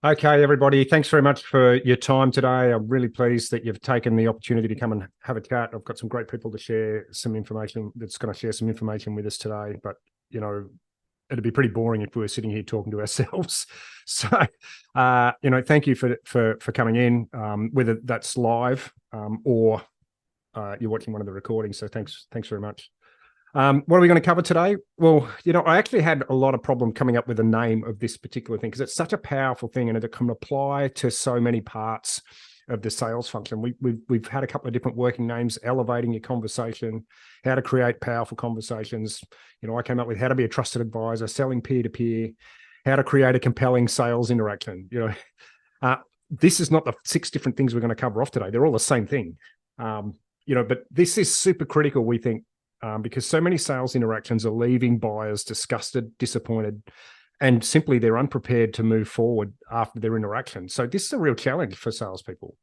Okay, everybody, thanks very much for your time today. I'm really pleased that you've taken the opportunity to come and have a chat. I've got some great people to share some information that's going to share some information with us today. But, it'd be pretty boring if we were sitting here talking to ourselves. So, thank you for coming in, whether that's live or you're watching one of the recordings. So thanks very much. What are we going to cover today? Well, I actually had a lot of problem coming up with the name of this particular thing because it's such a powerful thing and it can apply to so many parts of the sales function. We've had a couple of different working names: elevating your conversation, how to create powerful conversations. I came up with how to be a trusted advisor, selling peer-to-peer, how to create a compelling sales interaction. This is not the 6 different things we're going to cover off today. They're all the same thing. But this is super critical, we think, because so many sales interactions are leaving buyers disgusted, disappointed, and simply they're unprepared to move forward after their interaction. So this is a real challenge for salespeople.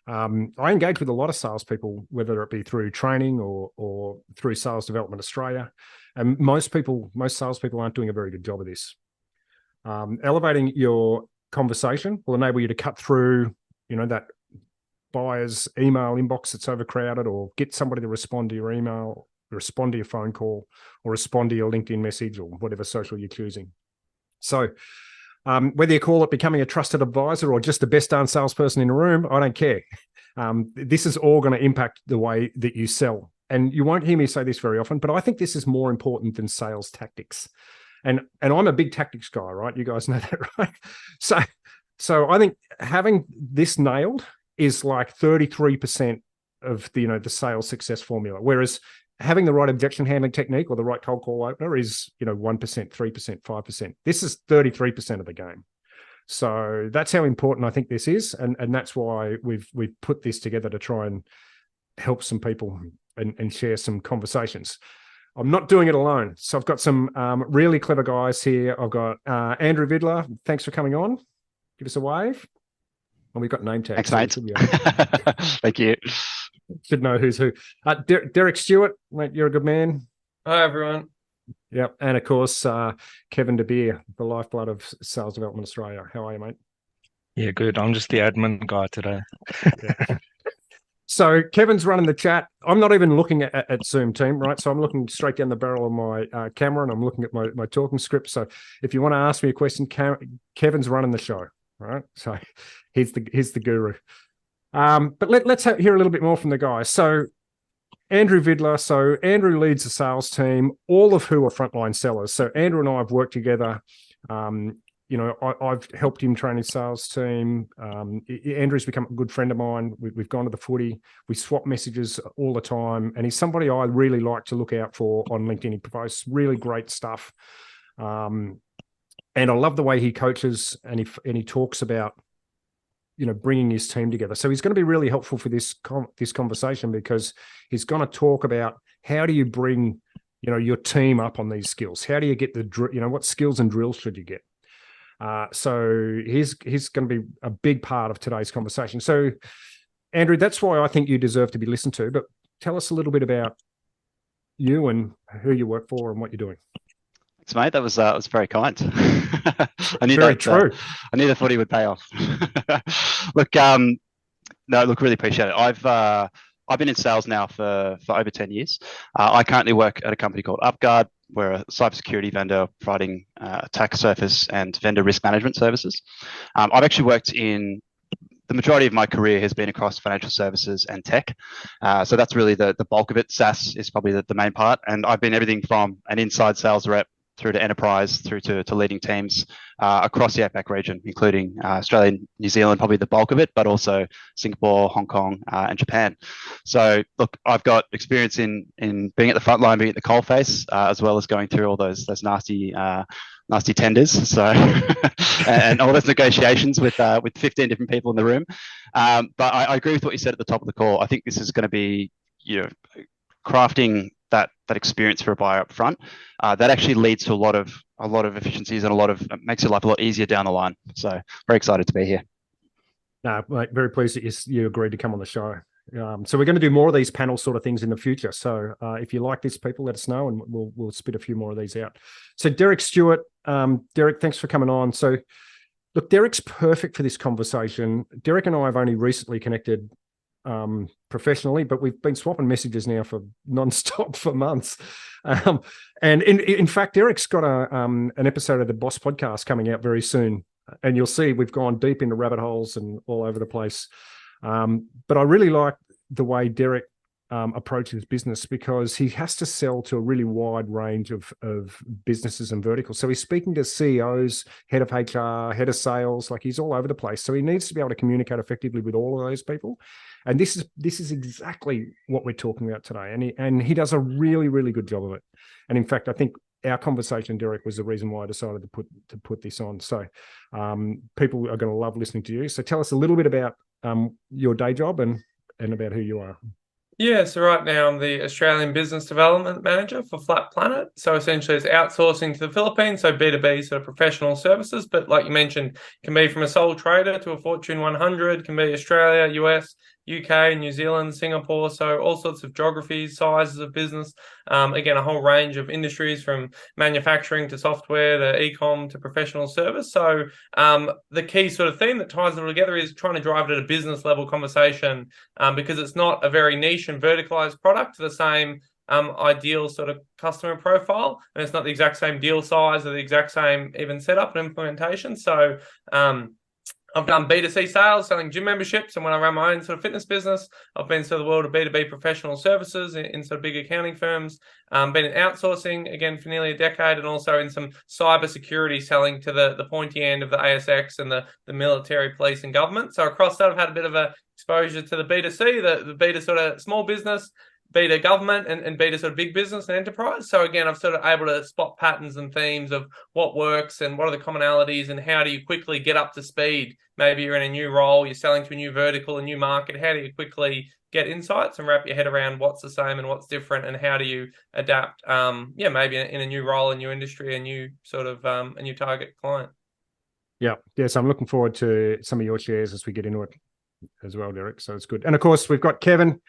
I engage with a lot of salespeople, whether it be through training or through Sales Development Australia, and most salespeople aren't doing a very good job of this. Elevating your conversation will enable you to cut through, that buyer's email inbox that's overcrowded, or get somebody to respond to your email, respond to your phone call, or respond to your LinkedIn message, or whatever social you're choosing. So whether you call it becoming a trusted advisor or just the best darn salesperson in the room, I don't care. This is all going to impact the way that you sell. And you won't hear me say this very often, but I think this is more important than sales tactics. And I'm a big tactics guy, right? You guys know that, right? So I think having this nailed is like 33% of the sales success formula. Whereas having the right objection handling technique or the right cold call opener is 1%, 3%, 5%. This is 33% of the game. So that's how important I think this is, and that's why we've put this together to try and help some people and share some conversations. I'm not doing it alone. So I've got some really clever guys here. I've got Andrew Vidler. Thanks for coming on. Give us a wave. And we've got name tags. Thanks, mate. Thank you. Should know who's who. Derek Stewart, mate, you're a good man. Hi, everyone. Yep. And of course, Kevin De Beer, the lifeblood of Sales Development Australia. How are you, mate? Yeah, good. I'm just the admin guy today. Yeah. So Kevin's running the chat. I'm not even looking at Zoom team, right? So I'm looking straight down the barrel of my camera, and I'm looking at my talking script. So if you want to ask me a question, Kevin's running the show, right? So he's the guru. But let's hear a little bit more from the guys. So Andrew Vidler. So Andrew leads the sales team, all of who are frontline sellers. So Andrew and I have worked together. I've helped him train his sales team. Andrew's become a good friend of mine. We've gone to the footy. We swap messages all the time. And he's somebody I really like to look out for on LinkedIn. He provides really great stuff. And I love the way he coaches and he talks about bringing his team together. So he's going to be really helpful for this conversation, because he's going to talk about how do you bring, your team up on these skills? How do you get what skills and drills should you get? So he's going to be a big part of today's conversation. So Andrew, that's why I think you deserve to be listened to, but tell us a little bit about you and who you work for and what you're doing. Thanks, mate. That was very kind. I knew very that. True. I knew the footy would pay off. Look, really appreciate it. I've been in sales now for over 10 years. I currently work at a company called UpGuard. We're a cybersecurity vendor providing attack surface and vendor risk management services. I've actually worked in the majority of my career has been across financial services and tech. So that's really the bulk of it. SaaS is probably the main part. And I've been everything from an inside sales rep through to enterprise, through to leading teams across the APAC region, including Australia and New Zealand, probably the bulk of it, but also Singapore, Hong Kong, and Japan. So look, I've got experience in being at the front line, being at the coalface, as well as going through all those nasty tenders. So and all those negotiations with 15 different people in the room. But I agree with what you said at the top of the call. I think this is going to be, crafting that experience for a buyer up front. That actually leads to a lot of efficiencies and makes your life a lot easier down the line. So very excited to be here. No, mate, very pleased that you agreed to come on the show. So we're going to do more of these panel sort of things in the future. So if you like this, people, let us know, and we'll spit a few more of these out. So Derek Stewart, Derek, thanks for coming on. So Look, Derek's perfect for this conversation. Derek and I have only recently connected professionally, but we've been swapping messages now for nonstop for months. And in fact, Derek's got an episode of the Boss podcast coming out very soon, and you'll see we've gone deep into rabbit holes and all over the place. But I really like the way Derek approaches business, because he has to sell to a really wide range of businesses and verticals. So he's speaking to CEOs, head of HR, head of sales, like he's all over the place. So he needs to be able to communicate effectively with all of those people. And this is exactly what we're talking about today. And he does a really, really good job of it. And in fact, I think our conversation, Derek, was the reason why I decided to put this on. So people are going to love listening to you. So tell us a little bit about your day job and about who you are. Yeah, so right now I'm the Australian Business Development Manager for Flat Planet. So essentially it's outsourcing to the Philippines, so B2B sort of professional services. But like you mentioned, can be from a sole trader to a Fortune 100, can be Australia, US, UK, New Zealand, Singapore. So all sorts of geographies, sizes of business. Again, a whole range of industries from manufacturing to software to e-com to professional service. So the key sort of theme that ties it all together is trying to drive it at a business level conversation, because it's not a very niche and verticalized product to the same ideal sort of customer profile, and it's not the exact same deal size or the exact same even setup and implementation. So I've done B2C sales, selling gym memberships, and when I ran my own sort of fitness business, I've been to the world of B2B professional services in sort of big accounting firms, been in outsourcing, again, for nearly a decade, and also in some cyber security selling to the pointy end of the ASX and the military, police, and government. So across that, I've had a bit of a exposure to the B2C, the B2 sort of small business, B2 government, and B2 sort of big business and enterprise. So again, I've sort of able to spot patterns and themes of what works and what are the commonalities and how do you quickly get up to speed. Maybe you're in a new role, you're selling to a new vertical, a new market. How do you quickly get insights and wrap your head around what's the same and what's different, and how do you adapt, maybe in a new role, a new industry, a new sort of a new target client. Yeah. So I'm looking forward to some of your shares as we get into it as well, Derek. So it's good. And of course, we've got Kevin.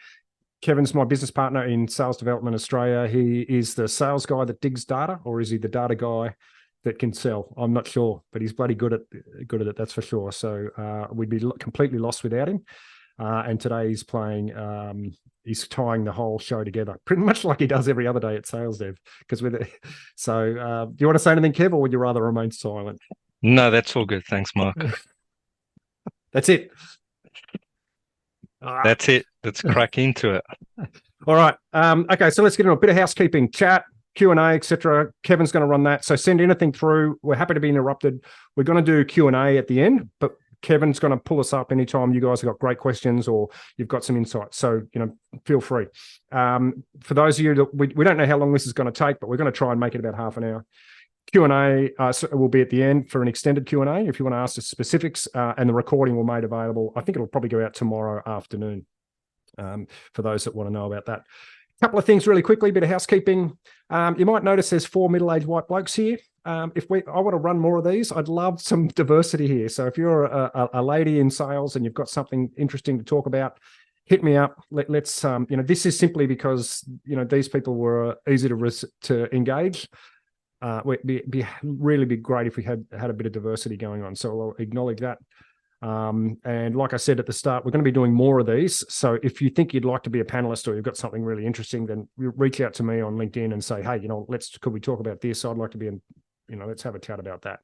Kevin's my business partner in Sales Development Australia. He is the sales guy that digs data, or is he the data guy that can sell? I'm not sure, but he's bloody good at it. That's for sure. So we'd be completely lost without him. And today he's playing. He's tying the whole show together, pretty much like he does every other day at Sales Dev. Because so, do you want to say anything, Kev, or would you rather remain silent? No, that's all good. Thanks, Mark. That's it. That's it. Let's crack into it. All right. Okay, so let's get into a bit of housekeeping, chat, Q&A, etc. Kevin's going to run that. So send anything through. We're happy to be interrupted. We're going to do Q&A at the end, but Kevin's going to pull us up anytime you guys have got great questions or you've got some insights. So, feel free. For those of you that we don't know how long this is going to take, but we're going to try and make it about half an hour. Q&A will be at the end for an extended Q&A if you want to ask the specifics, and the recording will be made available. I think it'll probably go out tomorrow afternoon for those that want to know about that. A couple of things really quickly, bit of housekeeping. You might notice there's 4 middle-aged white blokes here. I want to run more of these. I'd love some diversity here. So if you're a lady in sales and you've got something interesting to talk about, hit me up. Let's this is simply because these people were easy to engage. It'd be really great if we had a bit of diversity going on. So I'll acknowledge that. And like I said at the start, we're going to be doing more of these. So if you think you'd like to be a panelist or you've got something really interesting, then reach out to me on LinkedIn and say, hey, could we talk about this? I'd like to be in, let's have a chat about that.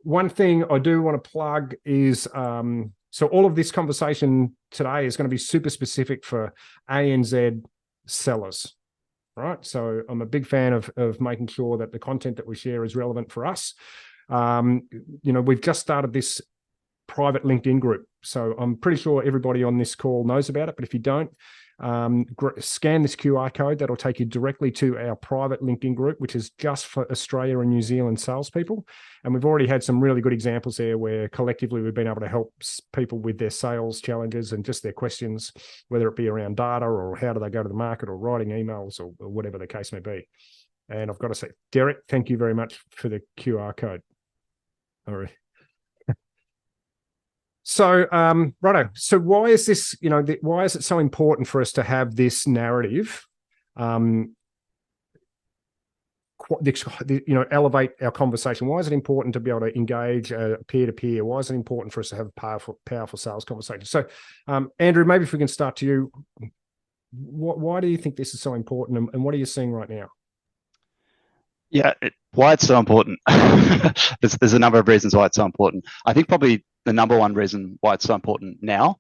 One thing I do want to plug is, so all of this conversation today is going to be super specific for ANZ sellers. Right. So I'm a big fan of making sure that the content that we share is relevant for us. We've just started this private LinkedIn group. So I'm pretty sure everybody on this call knows about it. But if you don't, scan this QR code. That'll take you directly to our private LinkedIn group, which is just for Australia and New Zealand salespeople. And we've already had some really good examples there where collectively we've been able to help people with their sales challenges and just their questions, whether it be around data or how do they go to the market or writing emails or whatever the case may be. And I've got to say, Derek, thank you very much for the QR code. All right. So, righto. So why is this, why is it so important for us to have this narrative elevate our conversation? Why is it important to be able to engage peer to peer? Why is it important for us to have powerful sales conversations? So, Andrew, maybe if we can start to you, why do you think this is so important, and what are you seeing right now? Yeah, why it's so important. There's a number of reasons why it's so important. I think probably the number one reason why it's so important now,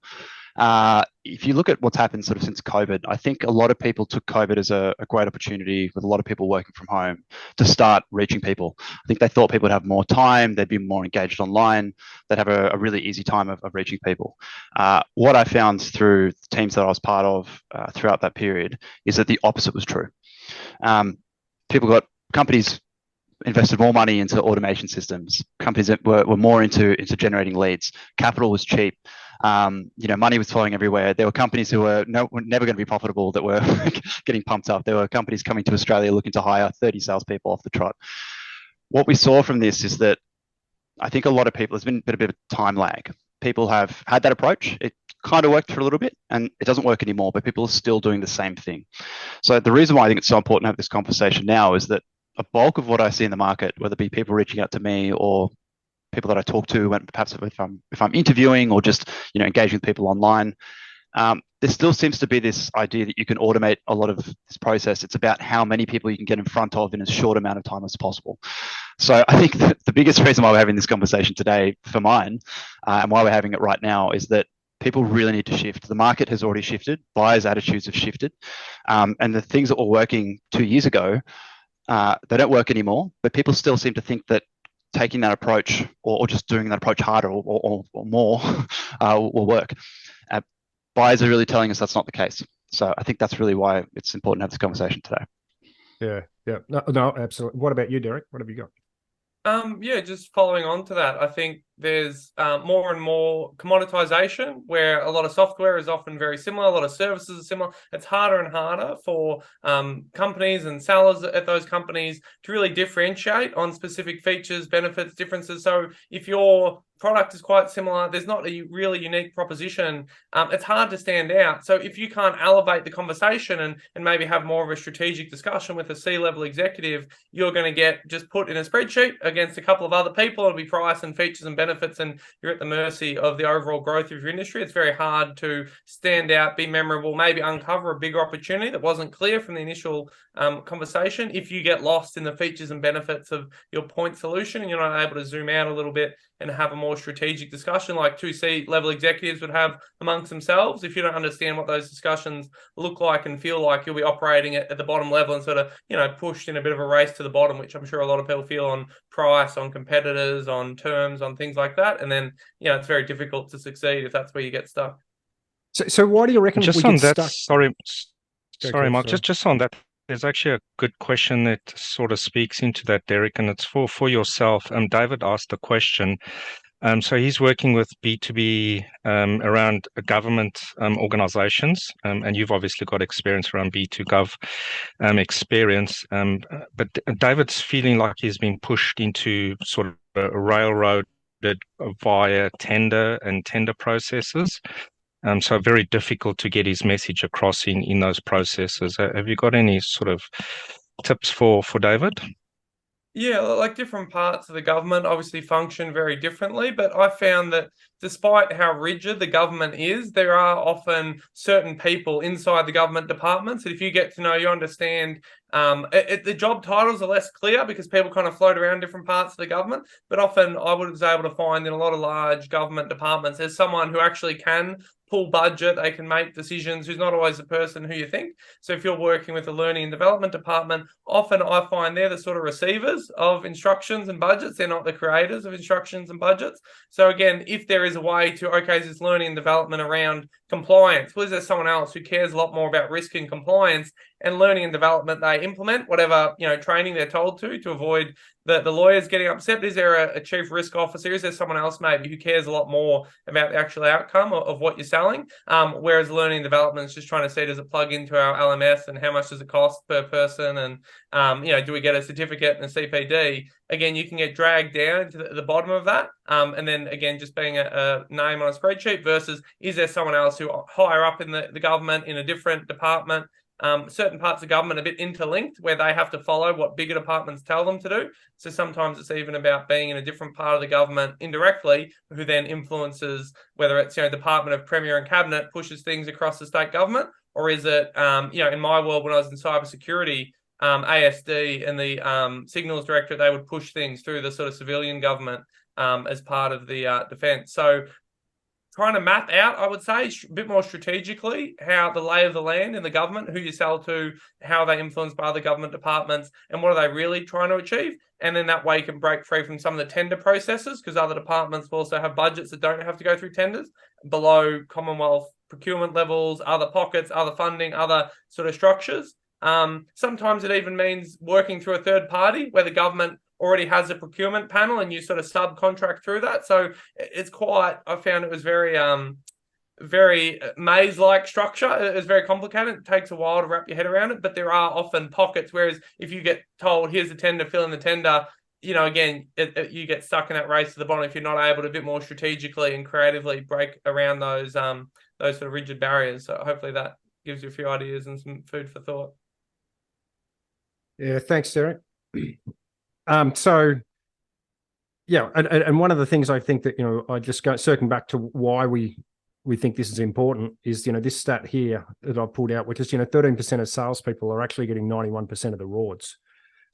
if you look at what's happened sort of since COVID, I think a lot of people took COVID as a great opportunity, with a lot of people working from home, to start reaching people. I think they thought people would have more time, they'd be more engaged online, they'd have a really easy time of reaching people. What I found through the teams that I was part of throughout that period is that the opposite was true. Companies invested more money into automation systems. Companies that were more into generating leads. Capital was cheap. Money was flowing everywhere. There were companies who were never going to be profitable that were getting pumped up. There were companies coming to Australia looking to hire 30 salespeople off the trot. What we saw from this is that I think a lot of people, there's been a bit of a time lag. People have had that approach. It kind of worked for a little bit and it doesn't work anymore, but people are still doing the same thing. So the reason why I think it's so important to have this conversation now is that a bulk of what I see in the market, whether it be people reaching out to me or people that I talk to, and perhaps if I'm interviewing or just engaging with people online, there still seems to be this idea that you can automate a lot of this process. It's about how many people you can get in front of in as short amount of time as possible. So I think that the biggest reason why we're having this conversation today, for mine, and why we're having it right now, is that people really need to shift. The market has already shifted. Buyers' attitudes have shifted, and the things that were working 2 years ago, they don't work anymore, but people still seem to think that taking that approach or just doing that approach harder or more will work. Buyers are really telling us that's not the case. So I think that's really why it's important to have this conversation today. Yeah. No, absolutely. What about you, Derek? What have you got? Just following on to that, I think there's more and more commoditization, where a lot of software is often very similar, a lot of services are similar. It's harder and harder for companies and sellers at those companies to really differentiate on specific features, benefits, differences. So if your product is quite similar, there's not a really unique proposition, it's hard to stand out. So if you can't elevate the conversation and maybe have more of a strategic discussion with a C-level executive, you're going to get just put in a spreadsheet against a couple of other people. It'll be price and features and benefits, and you're at the mercy of the overall growth of your industry. It's very hard to stand out, be memorable, maybe uncover a bigger opportunity that wasn't clear from the initial conversation if you get lost in the features and benefits of your point solution and you're not able to zoom out a little bit and have a more strategic discussion like two C-level executives would have amongst themselves. If you don't understand what those discussions look like and feel like, you'll be operating at the bottom level and sort of, pushed in a bit of a race to the bottom, which I'm sure a lot of people feel on price, on competitors, on terms, on things like that. And then, it's very difficult to succeed if that's where you get stuck. So why do you reckon just we on get that, stuck? Sorry, Mark, just on that, there's actually a good question that sort of speaks into that, Derek, and it's for yourself. David asked the question. So he's working with B2B around government organizations, and you've obviously got experience around B2Gov experience. But David's feeling like he's been pushed into sort of a railroaded via tender processes. So very difficult to get his message across in those processes. Have you got any sort of tips for David? Yeah, like different parts of the government obviously function very differently, but I found that despite how rigid the government is, there are often certain people inside the government departments that if you get to know, you understand, the job titles are less clear because people kind of float around different parts of the government, but often I was able to find in a lot of large government departments, there's someone who actually can pull budget, they can make decisions, who's not always the person who you think. So if you're working with a learning and development department, often I find they're the sort of receivers of instructions and budgets. They're not the creators of instructions and budgets. So again, if there is a way to, okay, this learning and development around compliance, well, is there someone else who cares a lot more about risk and compliance and learning and development? They implement whatever, training they're told to avoid the lawyers getting upset. But is there a chief risk officer? Is there someone else maybe who cares a lot more about the actual outcome of what you're selling? Whereas learning and development is just trying to see, does it plug into our LMS and how much does it cost per person? And, do we get a certificate and a CPD? Again, you can get dragged down to the bottom of that. And then again, just being a name on a spreadsheet versus is there someone else who higher up in the government in a different department certain parts of government a bit interlinked, where they have to follow what bigger departments tell them to do. So sometimes it's even about being in a different part of the government indirectly, who then influences whether it's, Department of Premier and Cabinet pushes things across the state government, or is it, in my world when I was in cybersecurity, ASD and the Signals Directorate, they would push things through the sort of civilian government as part of the defence. So trying to map out, I would say, a bit more strategically how the lay of the land in the government, who you sell to, how they influenced by other government departments, and what are they really trying to achieve. And then that way you can break free from some of the tender processes, because other departments will also have budgets that don't have to go through tenders below Commonwealth procurement levels, other pockets, other funding, other sort of structures. Sometimes it even means working through a third party where the government already has a procurement panel and you sort of subcontract through that. So it's quite, I found it was very maze-like structure. It's very complicated. It takes a while to wrap your head around it, but there are often pockets, whereas if you get told, here's the tender, fill in the tender, again, you get stuck in that race to the bottom if you're not able to a bit more strategically and creatively break around those sort of rigid barriers. So hopefully that gives you a few ideas and some food for thought. Yeah, thanks, Derek. So, yeah, and one of the things I think that, I just circling back to why we think this is important is, this stat here that I pulled out, which is, 13% of salespeople are actually getting 91% of the rewards.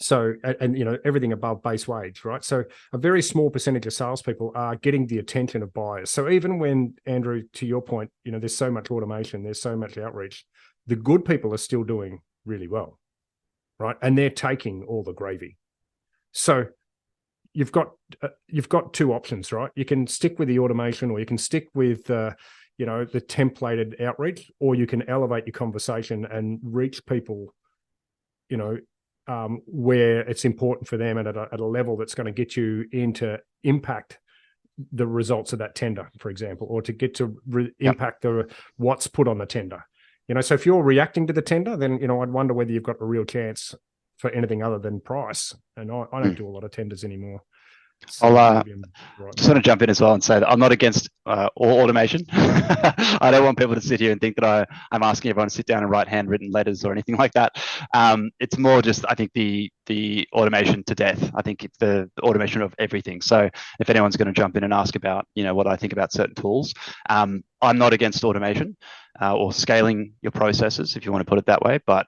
So, and everything above base wage, right? So a very small percentage of salespeople are getting the attention of buyers. So even when, Andrew, to your point, there's so much automation, there's so much outreach, the good people are still doing really well, right? And they're taking all the gravy. So you've got two options, right? You can stick with the automation, or you can stick with the templated outreach, or you can elevate your conversation and reach people, where it's important for them and at a level that's going to get you into impact the results of that tender, for example, or to get to impact what's put on the tender. So if you're reacting to the tender, then I'd wonder whether you've got a real chance for anything other than price. And I don't do a lot of tenders anymore. So I'll just want to jump in as well and say that I'm not against all automation. I don't want people to sit here and think that I'm asking everyone to sit down and write handwritten letters or anything like that. It's more just, I think, the automation to death. I think it's the automation of everything. So if anyone's going to jump in and ask about, what I think about certain tools, I'm not against automation or scaling your processes, if you want to put it that way. But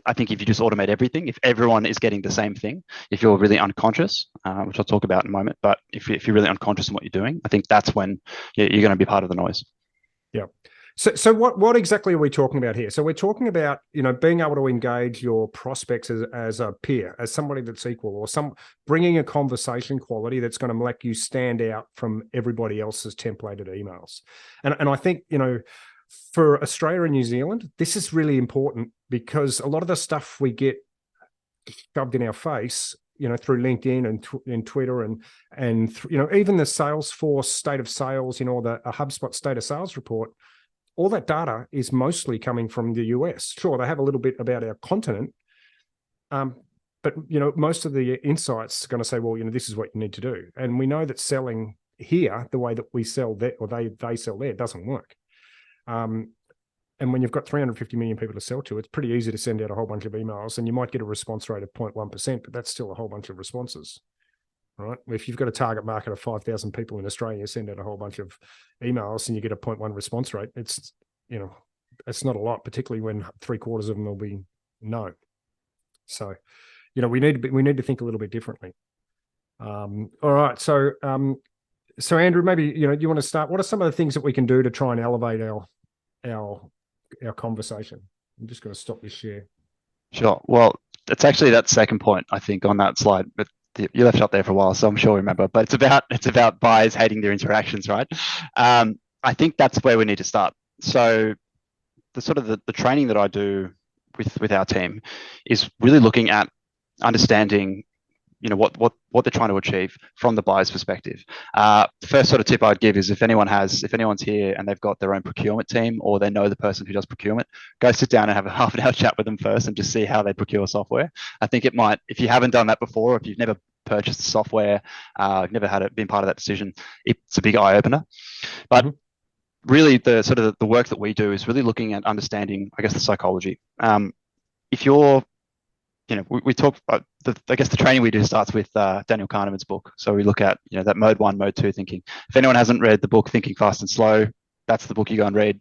I think if you just automate everything, if everyone is getting the same thing, if you're really unconscious, which I'll talk about in a moment, but if you're really unconscious in what you're doing, I think that's when you're going to be part of the noise. Yeah. So what exactly are we talking about here? So we're talking about, being able to engage your prospects as a peer, as somebody that's equal, or bringing a conversation quality that's going to make you stand out from everybody else's templated emails. And I think, for Australia and New Zealand, this is really important, because a lot of the stuff we get shoved in our face, through LinkedIn and Twitter and even the Salesforce state of sales, or the HubSpot state of sales report, all that data is mostly coming from the US. Sure, they have a little bit about our continent, but most of the insights are going to say, well, this is what you need to do. And we know that selling here the way that we sell there, or they sell there, doesn't work. And when you've got 350 million people to sell to, it's pretty easy to send out a whole bunch of emails, and you might get a response rate of 0.1%, but that's still a whole bunch of responses, right? If you've got a target market of 5,000 people in Australia, you send out a whole bunch of emails and you get a 0.1 response rate. It's, it's not a lot, particularly when 3/4 of them will be no. So, we need to think a little bit differently. All right. So Andrew, maybe, you want to start. What are some of the things that we can do to try and elevate our conversation? I'm just going to stop this share. Sure. Well, it's actually that second point, I think, on that slide, but you left it up there for a while, so I'm sure you remember. But it's about buyers hating their interactions, right? I think that's where we need to start. So the training that I do with our team is really looking at understanding what they're trying to achieve from the buyer's perspective. The first sort of tip I'd give is if anyone's here and they've got their own procurement team, or they know the person who does procurement, go sit down and have a half an hour chat with them first and just see how they procure software. I think it might, if you haven't done that before, if you've never purchased software, never been part of that decision, it's a big eye opener. But really the sort of the work that we do is really looking at understanding, I guess, the psychology. If you're, we talk about I guess the training we do starts with Daniel Kahneman's book. So we look at, that mode 1, mode 2 thinking. If anyone hasn't read the book Thinking Fast and Slow, that's the book you go and read.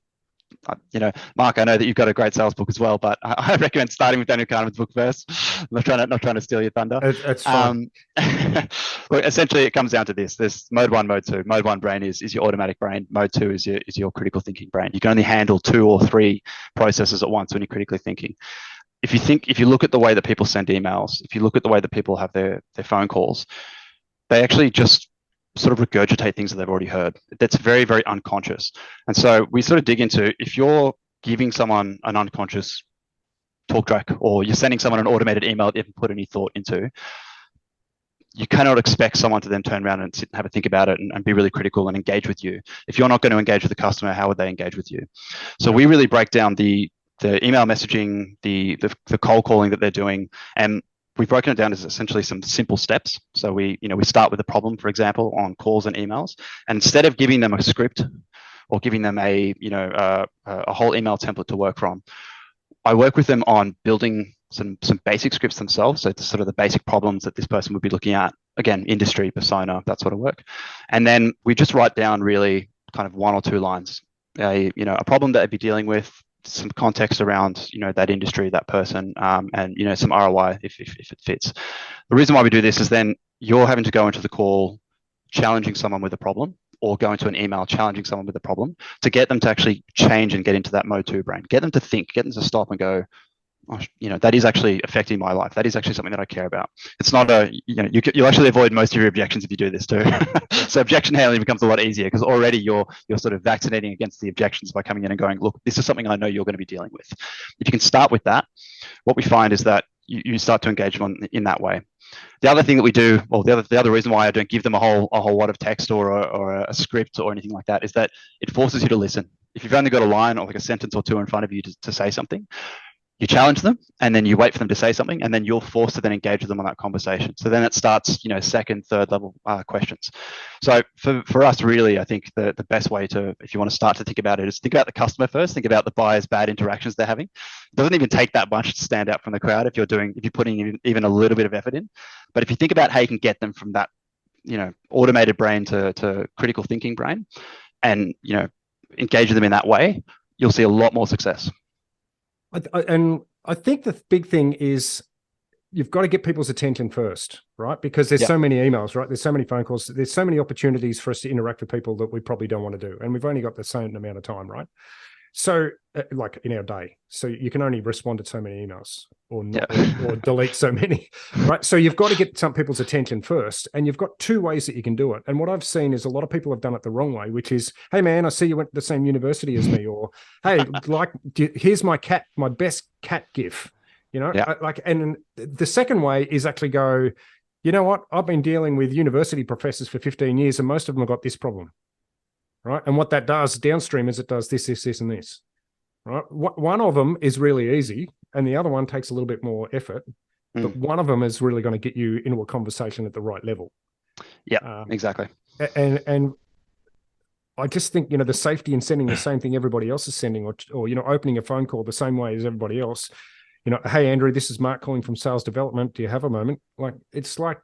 Mark, I know that you've got a great sales book as well, but I recommend starting with Daniel Kahneman's book first. I'm not trying to steal your thunder. It's fine. Look, essentially, it comes down to this. There's mode 1, mode 2. Mode 1 brain is your automatic brain. Mode 2 is your critical thinking brain. You can only handle 2 or 3 processes at once when you're critically thinking. If you look at the way that people send emails, if you look at the way that people have their phone calls, they actually just sort of regurgitate things that they've already heard. That's very, very unconscious. And so we sort of dig into, if you're giving someone an unconscious talk track, or you're sending someone an automated email that you haven't put any thought into, you cannot expect someone to then turn around and sit and have a think about it and be really critical and engage with you. If you're not going to engage with the customer, how would they engage with you? So we really break down the email messaging, the cold calling that they're doing, and we've broken it down as essentially some simple steps. So we start with a problem, for example, on calls and emails, and instead of giving them a script or giving them a whole email template to work from, I work with them on building some basic scripts themselves. So it's sort of the basic problems that this person would be looking at. Again, industry, persona, that sort of work. And then we just write down really kind of 1 or 2 lines, a problem that I'd be dealing with, some context around that industry, that person, and some ROI if it fits. The reason why we do this is then you're having to go into the call challenging someone with a problem, or go into an email challenging someone with a problem, to get them to actually change and get into that mode 2 brain. Get them to think, get them to stop and go, oh, that is actually affecting my life. That is actually something that I care about. It's not you'll actually avoid most of your objections if you do this too. So objection handling becomes a lot easier, because already you're sort of vaccinating against the objections by coming in and going, look, this is something I know you're going to be dealing with. If you can start with that, what we find is that you start to engage them in that way. The other thing that we do, or the other reason why I don't give them a whole lot of text or a script or anything like that, is that it forces you to listen. If you've only got a line or like a sentence or 2 in front of you to say something, you challenge them, and then you wait for them to say something, and then you're forced to then engage with them on that conversation. So then it starts, second, third level questions. So for us, really, I think the best way to, if you want to start to think about it, is think about the customer first. Think about the buyer's bad interactions they're having. It doesn't even take that much to stand out from the crowd if you're putting even a little bit of effort in. But if you think about how you can get them from that, automated brain to critical thinking brain, and engage with them in that way, you'll see a lot more success. And I think the big thing is you've got to get people's attention first, right? Because there's so many emails, right? There's so many phone calls. There's so many opportunities for us to interact with people that we probably don't want to do. And we've only got the same amount of time, right? So like in our day, so you can only respond to so many emails or delete so many, right? So you've got to get some people's attention first, and you've got 2 ways that you can do it. And what I've seen is a lot of people have done it the wrong way, which is, hey man, I see you went to the same university as me, or hey, here's my best cat gif, and the second way is actually go, you know what? I've been dealing with university professors for 15 years, and most of them have got this problem. Right. And what that does downstream is it does this, and this. Right. One of them is really easy, and the other one takes a little bit more effort. But one of them is really going to get you into a conversation at the right level. Yeah, exactly. And I just think, the safety in sending the same thing everybody else is sending, or opening a phone call the same way as everybody else. Hey, Andrew, this is Mark calling from sales development. Do you have a moment? Like, it's like...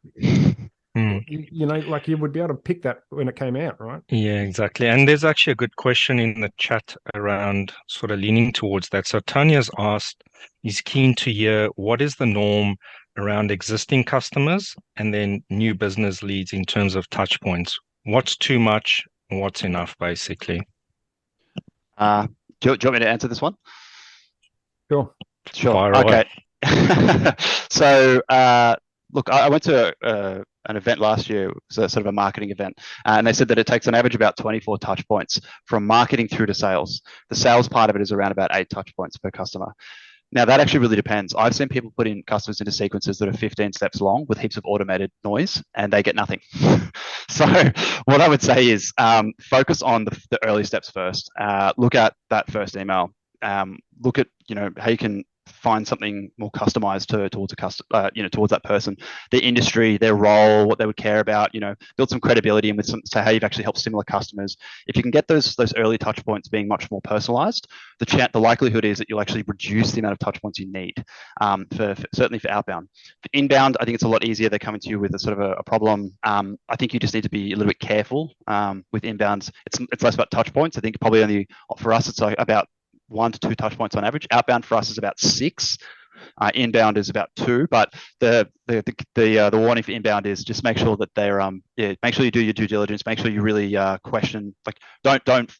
like you would be able to pick that when it came out, right? Yeah, exactly. And there's actually a good question in the chat around sort of leaning towards that. So Tanya's asked, he's keen to hear what is the norm around existing customers and then new business leads in terms of touch points. What's too much and what's enough, basically? Do you want me to answer this one? Sure. Fire okay. So, look, I went to an event last year. It was a sort of a marketing event, and they said that it takes on average about 24 touch points from marketing through to sales. The sales part of it is around about 8 touch points per customer. Now, that actually really depends. I've seen people put in customers into sequences that are 15 steps long with heaps of automated noise, and they get nothing. So what I would say is focus on the early steps first. Look at that first email. Look at how you can find something more customized towards that person, their industry, their role, what they would care about, build some credibility and so how you've actually helped similar customers. If you can get those early touch points being much more personalized, the likelihood is that you'll actually reduce the amount of touch points you need, certainly for outbound. For inbound, I think it's a lot easier. They're coming to you with a sort of a problem. I think you just need to be a little bit careful with inbounds. It's less about touch points. I think probably only for us, it's like about 1 to 2 touch points on average. Outbound for us is about 6. Inbound is about 2. But the warning for inbound is just make sure that they're make sure you do your due diligence. Make sure you really question. Like don't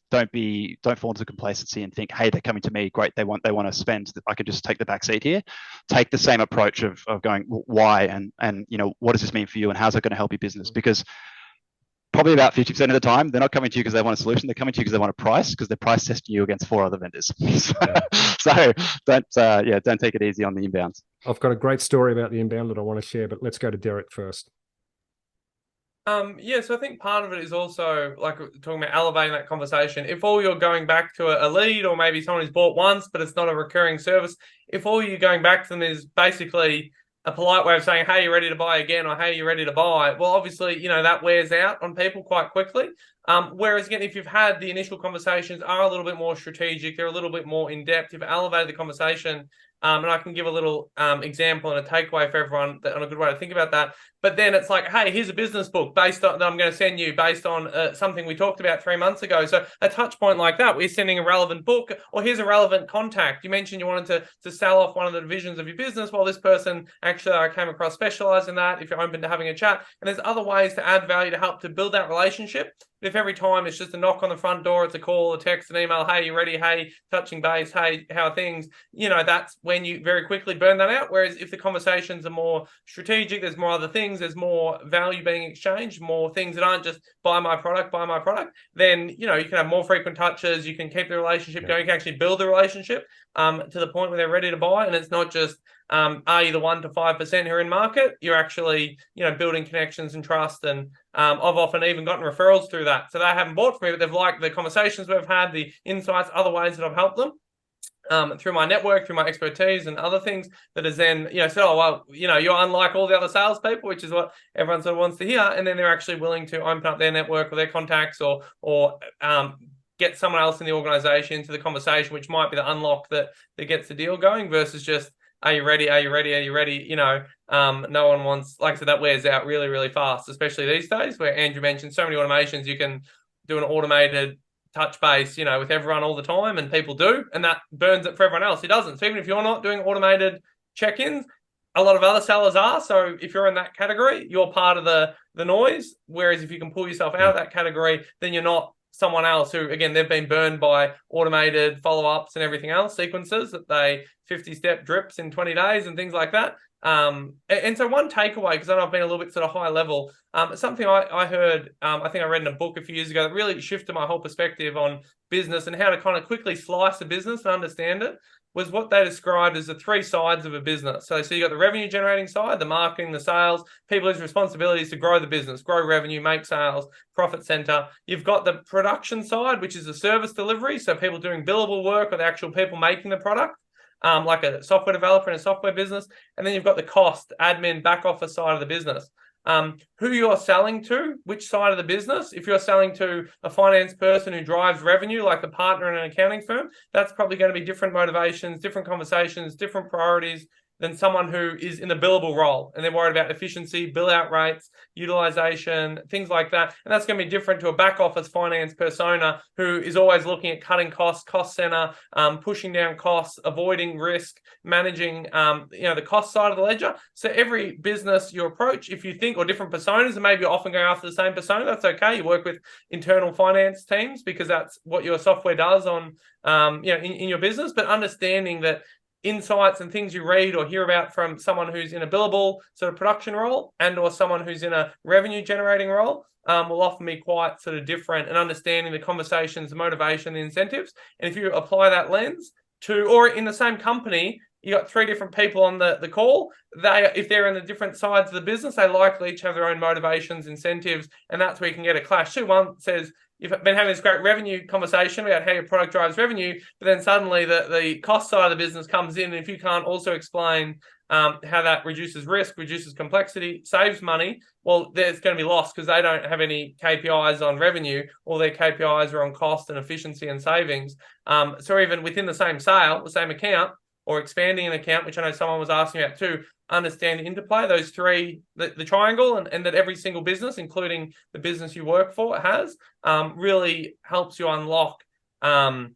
fall into complacency and think, hey, they're coming to me, great, they want to spend. I can just take the back seat here. Take the same approach of going, why and what does this mean for you and how's it going to help your business? Because probably about 50% of the time, they're not coming to you because they want a solution. They're coming to you because they want a price, because they're price testing you against 4 other vendors. So don't take it easy on the inbounds. I've got a great story about the inbound that I want to share, but let's go to Derek first. So I think part of it is also like talking about elevating that conversation. If all you're going back to a lead, or maybe someone who's bought once, but it's not a recurring service, if all you're going back to them is basically a polite way of saying, hey, you're ready to buy again, or hey, you're ready to buy, well, obviously, that wears out on people quite quickly. Whereas again, if you've had the initial conversations are a little bit more strategic, they're a little bit more in depth, you've elevated the conversation, and I can give a little example and a takeaway for everyone on a good way to think about that. But then it's like, hey, here's a business book that I'm going to send you based on something we talked about 3 months ago. So a touch point like that, we're sending a relevant book, or here's a relevant contact. You mentioned you wanted to sell off one of the divisions of your business. Well, this person actually I came across specialized in that, if you're open to having a chat. And there's other ways to add value to help to build that relationship. If every time it's just a knock on the front door, it's a call, a text, an email, hey, you ready? Hey, touching base, hey, how are things? That's when you very quickly burn that out. Whereas if the conversations are more strategic, there's more other things, there's more value being exchanged, more things that aren't just buy my product, then, you can have more frequent touches, you can keep the relationship going, you can actually build the relationship to the point where they're ready to buy. And it's not just, are you the 1 to 5% who are in market? You're actually, building connections and trust. And I've often even gotten referrals through that. So they haven't bought from me, but they've liked the conversations we've had, the insights, other ways that I've helped them. Through my network, through my expertise and other things that is then, said, oh, well, you're unlike all the other salespeople, which is what everyone sort of wants to hear. And then they're actually willing to open up their network or their contacts or get someone else in the organization into the conversation, which might be the unlock that gets the deal going versus just, are you ready? Are you ready? Are you ready? No one wants, like I said, that wears out really, really fast, especially these days where Andrew mentioned so many automations. You can do an automated touch base, with everyone all the time, and people do, and that burns it for everyone else who doesn't. So even if you're not doing automated check-ins, a lot of other sellers are. So if you're in that category, you're part of the noise. Whereas if you can pull yourself out of that category, then you're not someone else who, again, they've been burned by automated follow-ups and everything else, sequences that they 50-step drips in 20 days and things like that. And so one takeaway, because I know I've been a little bit sort of high level, something I heard, I think I read in a book a few years ago that really shifted my whole perspective on business and how to kind of quickly slice a business and understand it, was what they described as the 3 sides of a business. So you got the revenue generating side, the marketing, the sales, people whose responsibility is to grow the business, grow revenue, make sales, profit center. You've got the production side, which is the service delivery. So people doing billable work or the actual people making the product. Like a software developer in a software business. And then you've got the cost, admin, back office side of the business. Who you're selling to, which side of the business. If you're selling to a finance person who drives revenue, like a partner in an accounting firm, that's probably going to be different motivations, different conversations, different priorities than someone who is in the billable role and they're worried about efficiency, bill out rates, utilization, things like that. And that's going to be different to a back office finance persona who is always looking at cutting costs, cost center, pushing down costs, avoiding risk, managing, the cost side of the ledger. So every business you approach, if you think, or different personas, and maybe you're often going after the same persona, that's okay. You work with internal finance teams because that's what your software does on, in your business, but understanding that insights and things you read or hear about from someone who's in a billable sort of production role and or someone who's in a revenue generating role will often be quite sort of different, and understanding the conversations, the motivation, the incentives. And if you apply that lens to, or in the same company, you got 3 different people on the call. If they're in the different sides of the business, they likely each have their own motivations, incentives, and that's where you can get a clash too. One says, you've been having this great revenue conversation about how your product drives revenue, but then suddenly the cost side of the business comes in. And if you can't also explain how that reduces risk, reduces complexity, saves money, well, there's going to be loss because they don't have any KPIs on revenue. All their KPIs are on cost and efficiency and savings. So even within the same sale, the same account, or expanding an account, which I know someone was asking about too, understand the interplay, those three, the triangle, and that every single business, including the business you work for, has, really helps you unlock, a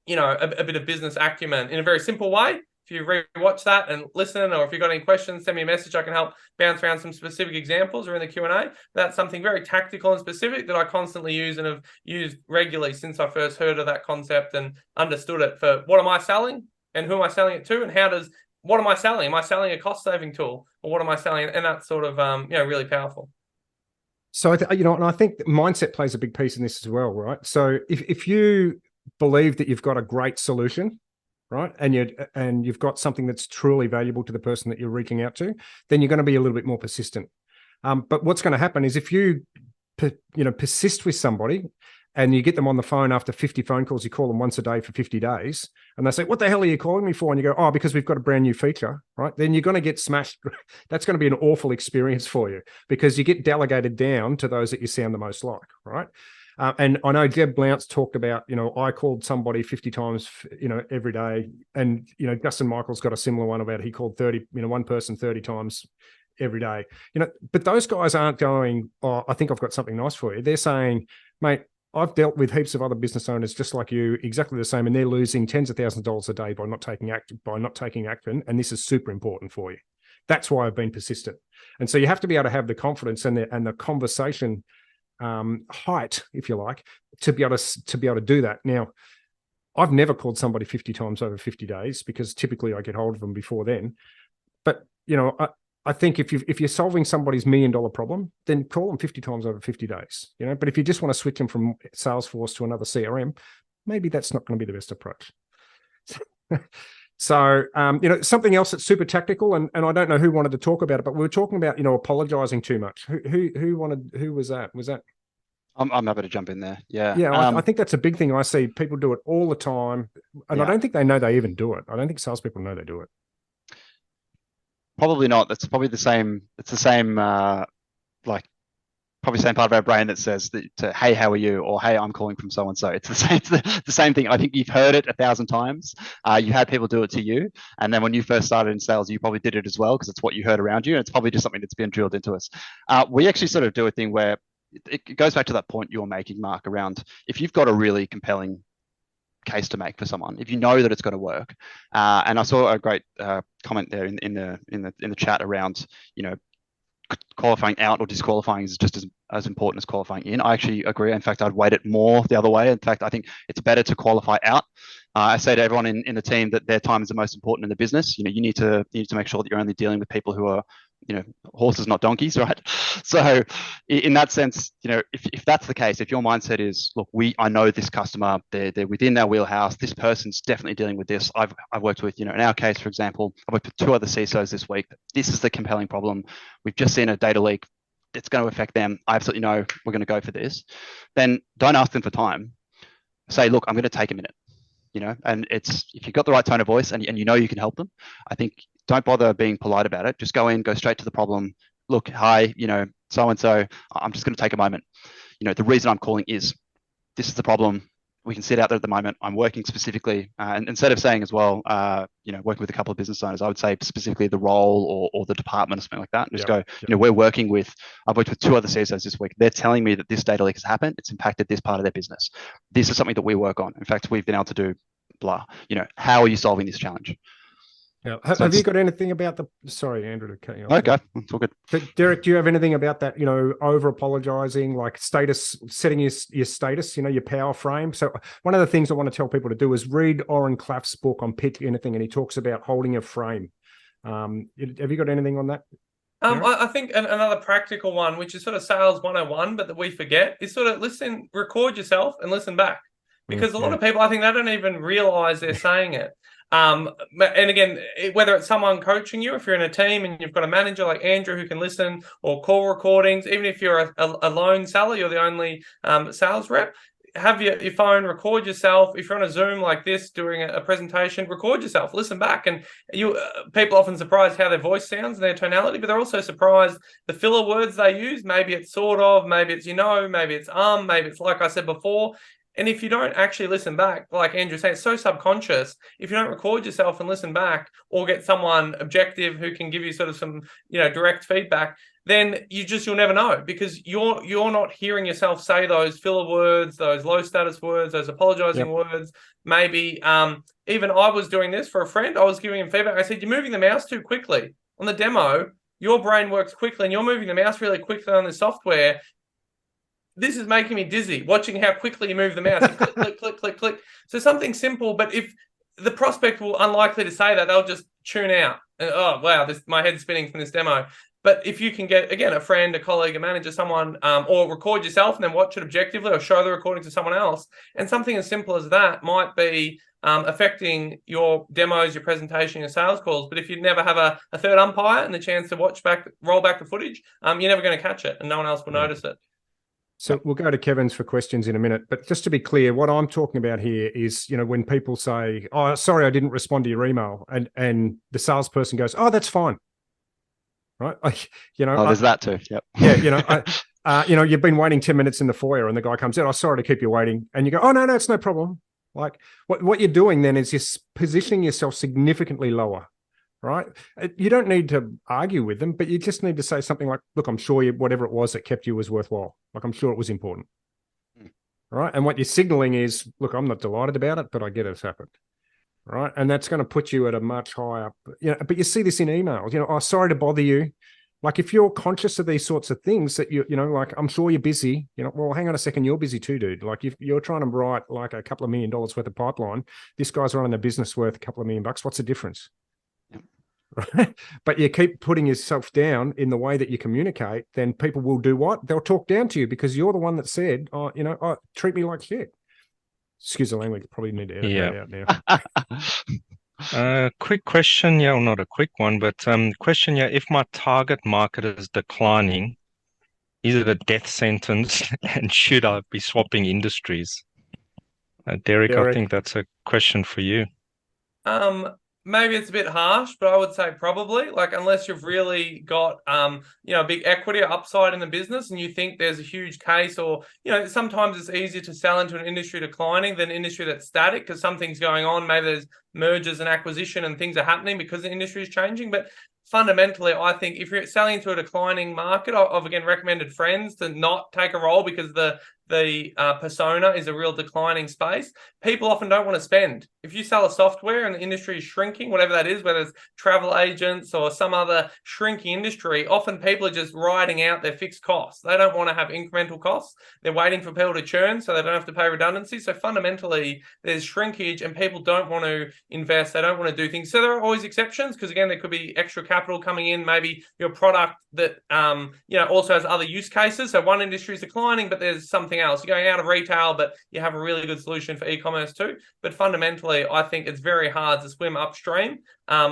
bit of business acumen in a very simple way. If you rewatch that and listen, or if you've got any questions, send me a message. I can help bounce around some specific examples or in the Q&A. That's something very tactical and specific that I constantly use and have used regularly since I first heard of that concept and understood it for what am I selling and who am I selling it to, and what am I selling? Am I selling a cost-saving tool, or what am I selling? And that's sort of, really powerful. So, and I think mindset plays a big piece in this as well, right? So if you believe that you've got a great solution, right, and you've got something that's truly valuable to the person that you're reaching out to, then you're going to be a little bit more persistent. But what's going to happen is if you, persist with somebody, and you get them on the phone after 50 phone calls, you call them once a day for 50 days, and they say, what the hell are you calling me for? And you go, oh, because we've got a brand new feature, right? Then you're going to get smashed. That's going to be an awful experience for you because you get delegated down to those that you sound the most like, right? And I know Jeb Blount's talked about, I called somebody 50 times, every day. And, Justin Michael's got a similar one about he called 30, one person 30 times every day. But those guys aren't going, oh, I think I've got something nice for you. They're saying, mate, I've dealt with heaps of other business owners just like you, exactly the same, and they're losing tens of thousands of dollars a day by not taking action, and this is super important for you. That's why I've been persistent. And so you have to be able to have the confidence and the conversation height, if you like, to be able to do that. Now, I've never called somebody 50 times over 50 days because typically I get hold of them before then. But I think if you're solving somebody's $1 million problem, then call them 50 times over 50 days. But if you just want to switch them from Salesforce to another CRM, maybe that's not going to be the best approach. So, something else that's super tactical, and I don't know who wanted to talk about it, but we were talking about, apologizing too much. Who was that? Was that? I'm happy to jump in there. Yeah. Yeah. I think that's a big thing. I see people do it all the time, and I don't think they know they even do it. I don't think salespeople know they do it. Probably not. That's probably the same. It's the same, probably the same part of our brain that says that, hey, how are you? Or, hey, I'm calling from so-and-so. It's the same thing. I think you've heard it 1,000 times. You had people do it to you. And then when you first started in sales, you probably did it as well because it's what you heard around you. And it's probably just something that's been drilled into us. We actually sort of do a thing where it goes back to that point you're making, Mark, around if you've got a really compelling case to make for someone, if you know that it's going to work. And I saw a great comment there in the chat around, qualifying out or disqualifying is just as important as qualifying in. I actually agree. In fact, I'd weight it more the other way. In fact, I think it's better to qualify out. I say to everyone in the team that their time is the most important in the business. You need to make sure that you're only dealing with people who are, horses, not donkeys, right? So in that sense, if that's the case, if your mindset is, look, I know this customer, they're within our wheelhouse, this person's definitely dealing with this. I've worked with, in our case, for example, I've worked with 2 other CISOs this week. This is the compelling problem. We've just seen a data leak. It's going to affect them. I absolutely know we're going to go for this. Then don't ask them for time. Say, look, I'm going to take a minute. And it's, if you've got the right tone of voice and you can help them, I think don't bother being polite about it. Just go straight to the problem. Look, hi, so-and-so, I'm just going to take a moment. The reason I'm calling is this is the problem. We can sit out there at the moment. I'm working specifically, and instead of saying as well, working with a couple of business owners, I would say specifically the role or the department or something like that. And just I've worked with 2 other CISOs this week. They're telling me that this data leak has happened. It's impacted this part of their business. This is something that we work on. In fact, we've been able to do blah. How are you solving this challenge? Yeah. Have you got anything about sorry, Andrew, to cut you off. Okay, it's all good. But Derek, do you have anything about that, over apologizing, like status, setting your status, your power frame? So one of the things I want to tell people to do is read Oren Klaff's book on Pitch Anything, and he talks about holding a frame. Have you got anything on that? I think another practical one, which is sort of sales 101, but that we forget, is sort of record yourself and listen back. Because a lot of people, I think they don't even realize they're saying it. And again, whether it's someone coaching you, if you're in a team and you've got a manager like Andrew who can listen, or call recordings, even if you're a lone seller, you're the only sales rep, have your phone, record yourself. If you're on a Zoom like this doing a presentation, record yourself, listen back. And people often surprised how their voice sounds and their tonality, but they're also surprised the filler words they use. Maybe it's sort of, maybe it's maybe it's maybe it's like I said before. And if you don't actually listen back, like Andrew said, it's so subconscious. If you don't record yourself and listen back, or get someone objective who can give you sort of some, direct feedback, then you'll never know, because you're not hearing yourself say those filler words, those low status words, those apologizing words. Maybe even I was doing this for a friend. I was giving him feedback. I said, "You're moving the mouse too quickly on the demo. Your brain works quickly, and you're moving the mouse really quickly on this software. This is making me dizzy, watching how quickly you move the mouse. You click, click, click, click, click." So something simple, but if the prospect will unlikely to say that, they'll just tune out. And, oh, wow, my head's spinning from this demo. But if you can get, again, a friend, a colleague, a manager, someone, or record yourself and then watch it objectively, or show the recording to someone else, and something as simple as that might be affecting your demos, your presentation, your sales calls. But if you never have a third umpire and the chance to roll back the footage, you're never going to catch it, and no one else will notice it. So we'll go to Kevin's for questions in a minute. But just to be clear, what I'm talking about here is, when people say, "Oh, sorry, I didn't respond to your email," and the salesperson goes, "Oh, that's fine." Right? There's that too. Yep. Yeah. You've been waiting 10 minutes in the foyer and the guy comes in, "Oh, sorry to keep you waiting." And you go, "Oh, no, it's no problem." Like what you're doing then is you're positioning yourself significantly lower, right? You don't need to argue with them, but you just need to say something like, "Look, I'm sure whatever it was that kept you was worthwhile. Like, I'm sure it was important." Right? And what you're signaling is, "Look, I'm not delighted about it, but I get it's happened." Right. And that's going to put you at a much higher, but you see this in emails, "Oh, sorry to bother you." Like, if you're conscious of these sorts of things that like, "I'm sure you're busy," well, hang on a second, you're busy too, dude. Like, if you're trying to write like a couple of $1 million worth of pipeline, this guy's running a business worth a couple of $1 million. What's the difference? Right. But you keep putting yourself down in the way that you communicate, then people will do what? They'll talk down to you, because you're the one that said, "Oh, treat me like shit." Excuse the language. Probably need to edit that out now. Quick question. Yeah, well, not a quick one, but question. Yeah, if my target market is declining, is it a death sentence, and should I be swapping industries? Derek, I think that's a question for you. Maybe it's a bit harsh, but I would say probably, like, unless you've really got, a big equity or upside in the business, and you think there's a huge case, or, sometimes it's easier to sell into an industry declining than an industry that's static, because something's going on. Maybe there's mergers and acquisition and things are happening because the industry is changing. But fundamentally, I think if you're selling into a declining market, I've again recommended friends to not take a role, because the persona is a real declining space. People often don't want to spend. If you sell a software and the industry is shrinking, whatever that is, whether it's travel agents or some other shrinking industry, often people are just riding out their fixed costs. They don't want to have incremental costs. They're waiting for people to churn so they don't have to pay redundancy. So fundamentally, there's shrinkage and people don't want to invest. They don't want to do things. So there are always exceptions, because again, there could be extra capital coming in. Maybe your product that also has other use cases. So one industry is declining, but there's something else. You're going out of retail, but you have a really good solution for e-commerce too. But fundamentally, I think it's very hard to swim upstream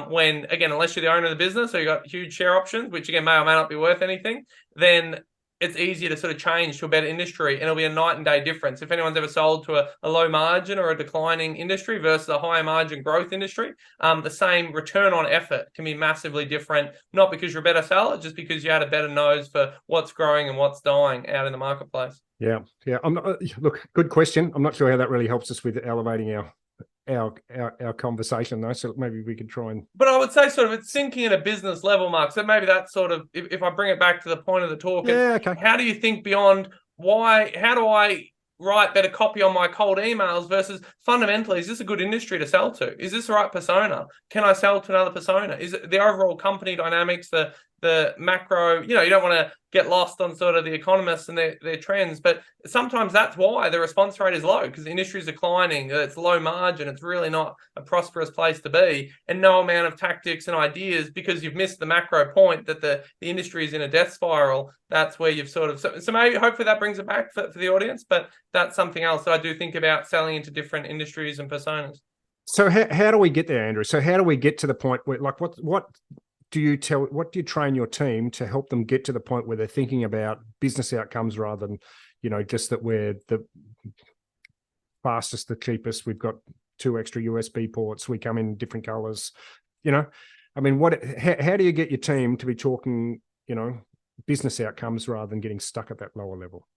when, again, unless you're the owner of the business or you've got huge share options, which again may or may not be worth anything, then it's easier to sort of change to a better industry, and it'll be a night and day difference. If anyone's ever sold to a low margin or a declining industry versus a high margin growth industry, the same return on effort can be massively different, not because you're a better seller, just because you had a better nose for what's growing and what's dying out in the marketplace. Yeah. Look, good question. I'm not sure how that really helps us with elevating our conversation, though. So maybe we could try and. But I would say sort of it's thinking at a business level, Mark. So maybe that's sort of, if I bring it back to the point of the talk, okay. How do you think beyond how do I write better copy on my cold emails versus fundamentally, is this a good industry to sell to? Is this the right persona? Can I sell to another persona? Is it the overall company dynamics, the macro, you don't want to get lost on sort of the economists and their trends, but sometimes that's why the response rate is low, because the industry is declining, it's low margin, it's really not a prosperous place to be, and no amount of tactics and ideas, because you've missed the macro point that the industry is in a death spiral. That's where you've sort of, so maybe hopefully that brings it back for the audience, but that's something else that I do think about selling into different industries and personas. So how do we get there, Andrew? So how do we get to the point where, like, what do you train your team to help them get to the point where they're thinking about business outcomes rather than, just that we're the fastest, the cheapest, we've got 2 extra USB ports, we come in different colors, I mean, how do you get your team to be talking, business outcomes rather than getting stuck at that lower level?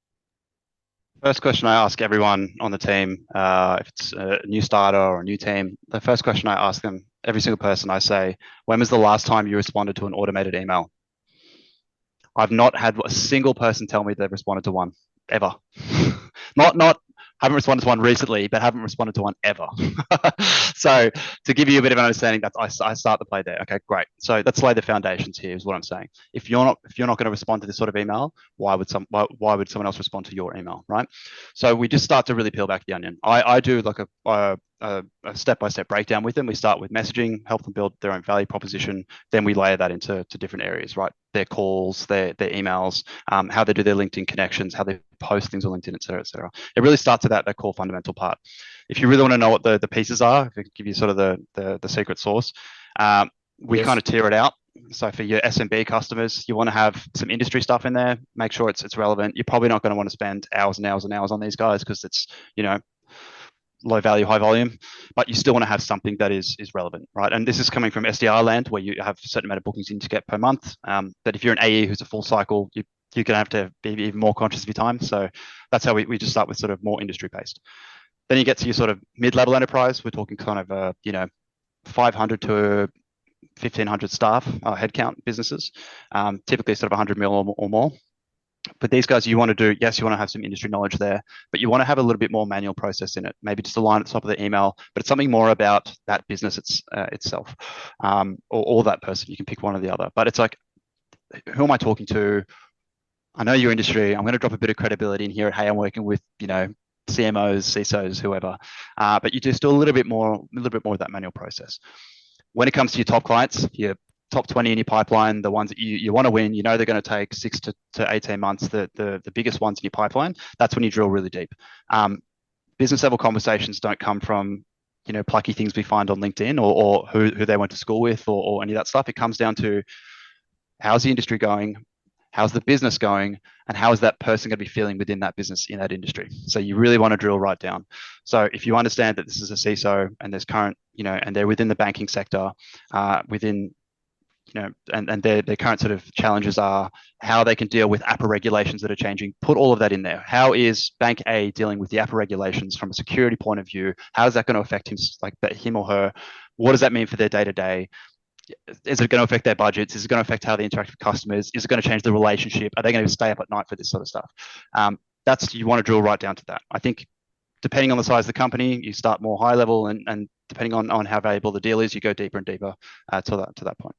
First question I ask everyone on the team, if it's a new starter or a new team, the first question I ask them, every single person, I say, when was the last time you responded to an automated email? I've not had a single person tell me they've responded to one, ever. not haven't responded to one recently, but haven't responded to one ever. So to give you a bit of an understanding, that I start the play there. Okay, great. So let's lay the foundations here, is what I'm saying. If you're not going to respond to this sort of email, why would someone else respond to your email, right? So we just start to really peel back the onion. I do like a step-by-step breakdown with them. We start with messaging, help them build their own value proposition. Then we layer that into different areas, right? Their calls, their emails, how they do their LinkedIn connections, how they post things on LinkedIn, et cetera, et cetera. It really starts at that core fundamental part. If you really want to know what the pieces are, if I give you sort of the secret sauce, we kind of tier it out. So for your SMB customers, you want to have some industry stuff in there. Make sure it's relevant. You're probably not going to want to spend hours and hours and hours on these guys because it's, low value, high volume, but you still want to have something that is relevant, right? And this is coming from SDR land where you have a certain amount of bookings you need to get per month. But if you're an AE who's a full cycle, you're going to have to be even more conscious of your time. So that's how we just start with sort of more industry based. Then you get to your sort of mid-level enterprise. We're talking kind of, 500 to 1,500 staff headcount businesses, typically sort of 100 mil or more. But these guys, you want to have some industry knowledge there, but you want to have a little bit more manual process in it. Maybe just a line at the top of the email, but it's something more about that business itself, or that person. You can pick one or the other. But it's like, who am I talking to? I know your industry. I'm going to drop a bit of credibility in here. Hey, I'm working with CMOs, CISOs, whoever. But you just do a little bit more of that manual process. When it comes to your top clients, your top 20 in your pipeline, the ones that you want to win, they're going to take 6 to 18 months, the biggest ones in your pipeline, that's when you drill really deep. Business level conversations don't come from, plucky things we find on LinkedIn or who they went to school with or any of that stuff. It comes down to how's the industry going, how's the business going, and how is that person going to be feeling within that business in that industry. So you really want to drill right down. So if you understand that this is a CISO and there's current, and they're within the banking sector, and their current sort of challenges are how they can deal with APRA regulations that are changing. Put all of that in there. How is Bank A dealing with the APRA regulations from a security point of view? How is that going to affect him or her? What does that mean for their day-to-day? Is it going to affect their budgets? Is it going to affect how they interact with customers? Is it going to change the relationship? Are they going to stay up at night for this sort of stuff? You want to drill right down to that. I think depending on the size of the company, you start more high level, and depending on how valuable the deal is, you go deeper and deeper to that point.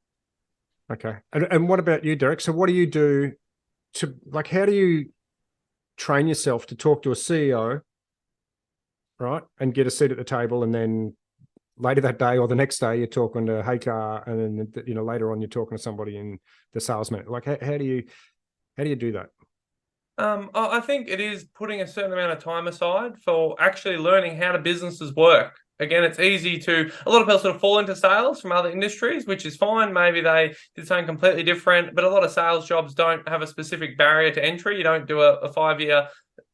Okay. And what about you, Derek? So what do you do how do you train yourself to talk to a CEO, right, and get a seat at the table, and then later that day or the next day you're talking to HR, and then later on you're talking to somebody in the sales manager? Like how do you do that? I think it is putting a certain amount of time aside for actually learning how businesses work. Again, it's easy a lot of people sort of fall into sales from other industries, which is fine. Maybe they did something completely different, but a lot of sales jobs don't have a specific barrier to entry. You don't do a 5-year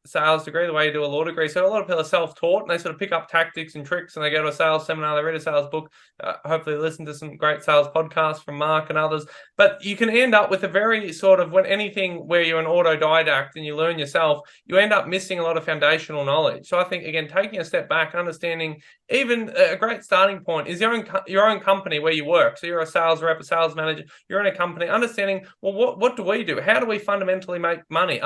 sales degree the way you do a law degree. So a lot of people are self-taught and they sort of pick up tactics and tricks, and they go to a sales seminar, they read a sales book, hopefully listen to some great sales podcasts from Mark and others. But you can end up with a very sort of, when anything where you're an autodidact and you learn yourself, you end up missing a lot of foundational knowledge. So I think, again, taking a step back, understanding, even a great starting point is your own company where you work. So you're a sales rep, a sales manager, you're in a company, understanding, well, what do we do? How do we fundamentally make money?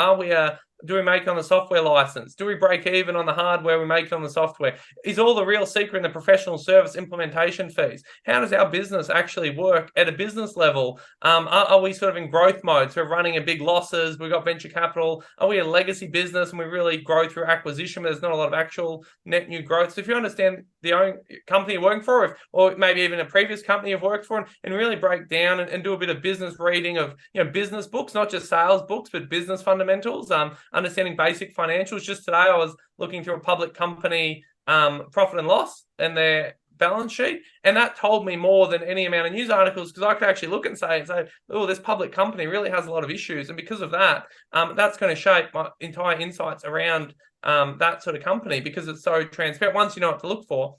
Do we make it on the software license? Do we break even on the hardware? We make it on the software? Is all the real secret in the professional service implementation fees? How does our business actually work at a business level? Are we sort of in growth mode? So we're running at big losses. We've got venture capital. Are we a legacy business and we really grow through acquisition, but there's not a lot of actual net new growth? So if you understand the own company you're working for, or maybe even a previous company you've worked for, and really break down and do a bit of business reading of business books, not just sales books, but business fundamentals, understanding basic financials. Just today I was looking through a public company profit and loss, and their balance sheet. And that told me more than any amount of news articles, because I could actually look and say, oh, this public company really has a lot of issues. And because of that, that's going to shape my entire insights around that sort of company, because it's so transparent once you know what to look for.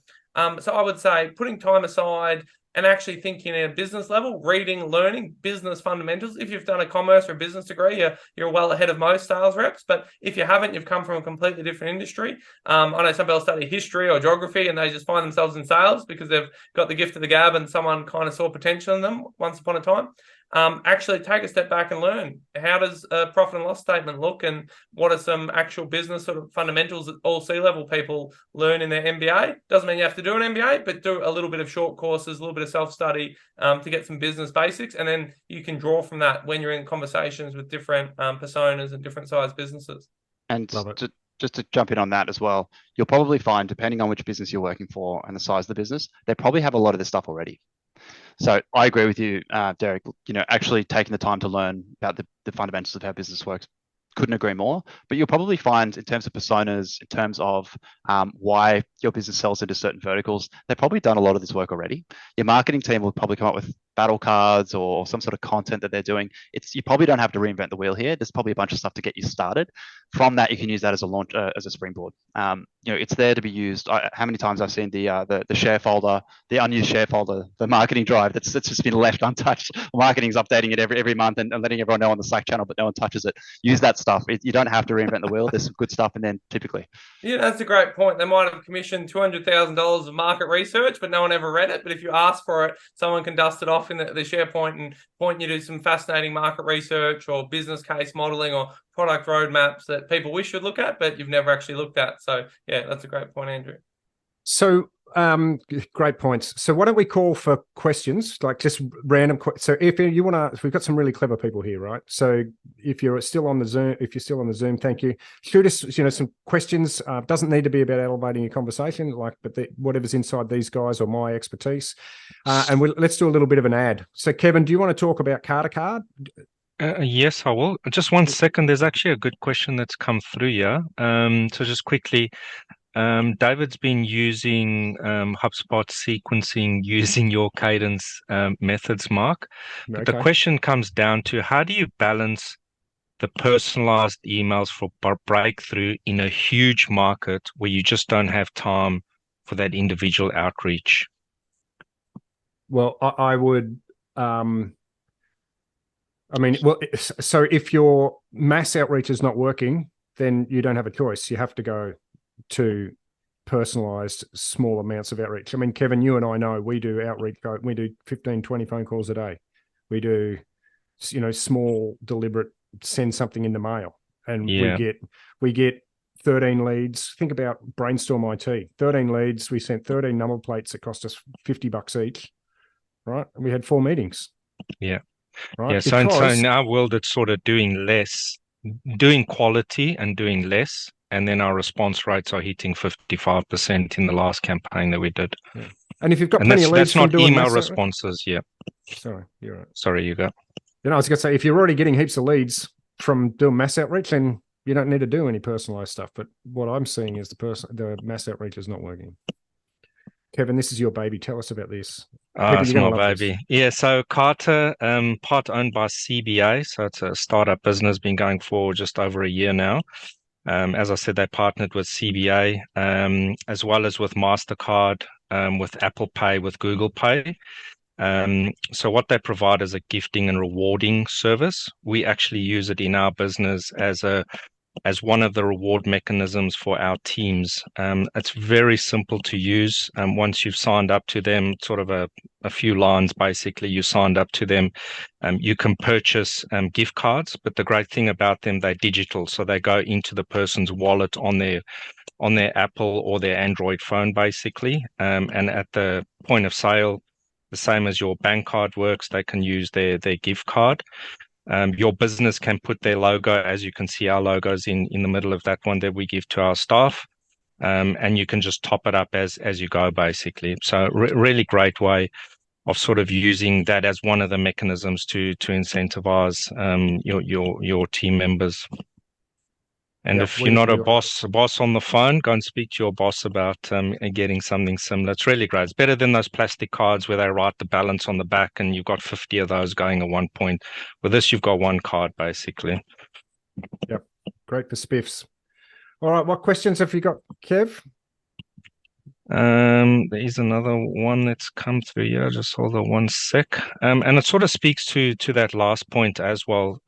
So I would say putting time aside and actually thinking at a business level, reading, learning business fundamentals. If you've done a commerce or a business degree, you're well ahead of most sales reps. But if you haven't, you've come from a completely different industry. I know some people study history or geography and they just find themselves in sales because they've got the gift of the gab and someone kind of saw potential in them once upon a time. Actually take a step back and learn. How does a profit and loss statement look, and what are some actual business sort of fundamentals that all C-level people learn in their MBA? Doesn't mean you have to do an MBA, but do a little bit of short courses, a little bit of self-study to get some business basics, and then you can draw from that when you're in conversations with different personas and different size businesses. And just to jump in on that as well, you'll probably find, depending on which business you're working for and the size of the business, they probably have a lot of this stuff already. So I agree with you, Derek. Actually taking the time to learn about the fundamentals of how business works, couldn't agree more. But you'll probably find, in terms of personas, in terms of why your business sells into certain verticals, they've probably done a lot of this work already. Your marketing team will probably come up with battle cards or some sort of content that they're doing. You probably don't have to reinvent the wheel here. There's probably a bunch of stuff to get you started. From that, you can use that as a launch, as a springboard. It's there to be used. How many times I've seen the share folder, the unused share folder, the marketing drive that's just been left untouched. Marketing's updating it every month and letting everyone know on the Slack channel, but no one touches it. Use that stuff. You don't have to reinvent the wheel. There's some good stuff in there typically. Yeah, that's a great point. They might have commissioned $200,000 of market research, but no one ever read it. But if you ask for it, someone can dust it off in the SharePoint and point you to some fascinating market research or business case modeling or product roadmaps that people wish you'd look at, but you've never actually looked at. So yeah, that's a great point, Andrew. So great points. So why don't we call for questions, like just random so if you want to, we've got some really clever people here, right? So if you're still on the Zoom, thank you. Shoot us, some questions. Doesn't need to be about elevating your conversation, but whatever's inside these guys or my expertise. And let's do a little bit of an ad. So Kevin, do you want to talk about Card? Yes, I will. Just 1 second. There's actually a good question that's come through here. So just quickly, David's been using HubSpot sequencing using your cadence methods, Mark. But the question comes down to, how do you balance the personalized emails for breakthrough in a huge market where you just don't have time for that individual outreach? Well, I would... so if your mass outreach is not working, then you don't have a choice. You have to go to personalized small amounts of outreach. I mean, Kevin, you and I know we do outreach. We do 15, 20 phone calls a day. We do, small, deliberate, send something in the mail. And we get 13 leads. Think about Brainstorm IT. 13 leads. We sent 13 number plates that cost us $50 each, right? And we had 4 meetings. Yeah. Right. Yeah. So in our world, it's sort of doing quality and doing less. And then our response rates are hitting 55% in the last campaign that we did. Yeah. And if you've got plenty of leads, that's not email responses. Yeah. Sorry, you're right. Sorry, you go. I was going to say, if you're already getting heaps of leads from doing mass outreach, then you don't need to do any personalized stuff. But what I'm seeing is the mass outreach is not working. Kevin, this is your baby. Tell us about this. It's my baby. Yeah, so Carter, part owned by CBA. So it's a startup business, been going for just over a year now. As I said, they partnered with CBA, as well as with MasterCard, with Apple Pay, with Google Pay. So what they provide is a gifting and rewarding service. We actually use it in our business as one of the reward mechanisms for our teams. It's very simple to use. Once you've signed up to them, sort of a few lines, basically, you signed up to them. You can purchase gift cards, but the great thing about them, they're digital. So they go into the person's wallet on their Apple or their Android phone, basically. And at the point of sale, the same as your bank card works, they can use their gift card. Your business can put their logo, as you can see our logos in the middle of that one that we give to our staff. And you can just top it up as you go, basically. So really great way of sort of using that as one of the mechanisms to incentivize your team members. And if you're not a boss on the phone, go and speak to your boss about getting something similar. It's really great. It's better than those plastic cards where they write the balance on the back and you've got 50 of those going at one point. With this, you've got one card, basically. Yep. Great for spiffs. All right. What questions have you got, Kev? There's another one that's come through here. Just hold on one sec. And it sort of speaks to that last point as well,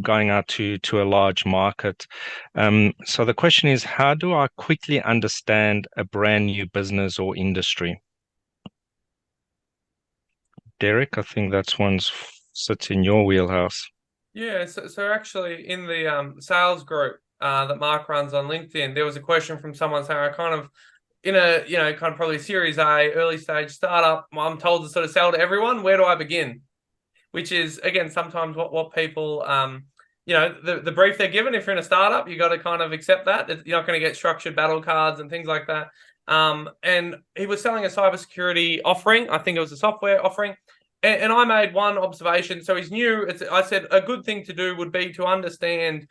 going out to a large market. So the question is, how do I quickly understand a brand new business or industry? Derek, I think that's one sits in your wheelhouse. Yeah, so actually in the sales group that Mark runs on LinkedIn, there was a question from someone saying, I kind of in a, kind of probably Series A, early stage startup, I'm told to sort of sell to everyone. Where do I begin? Which is, again, sometimes what people, the brief they're given. If you're in a startup, you got to kind of accept that. You're not going to get structured battle cards and things like that. And he was selling a cybersecurity offering. I think it was a software offering. And I made one observation. So he's new. I said a good thing to do would be to understand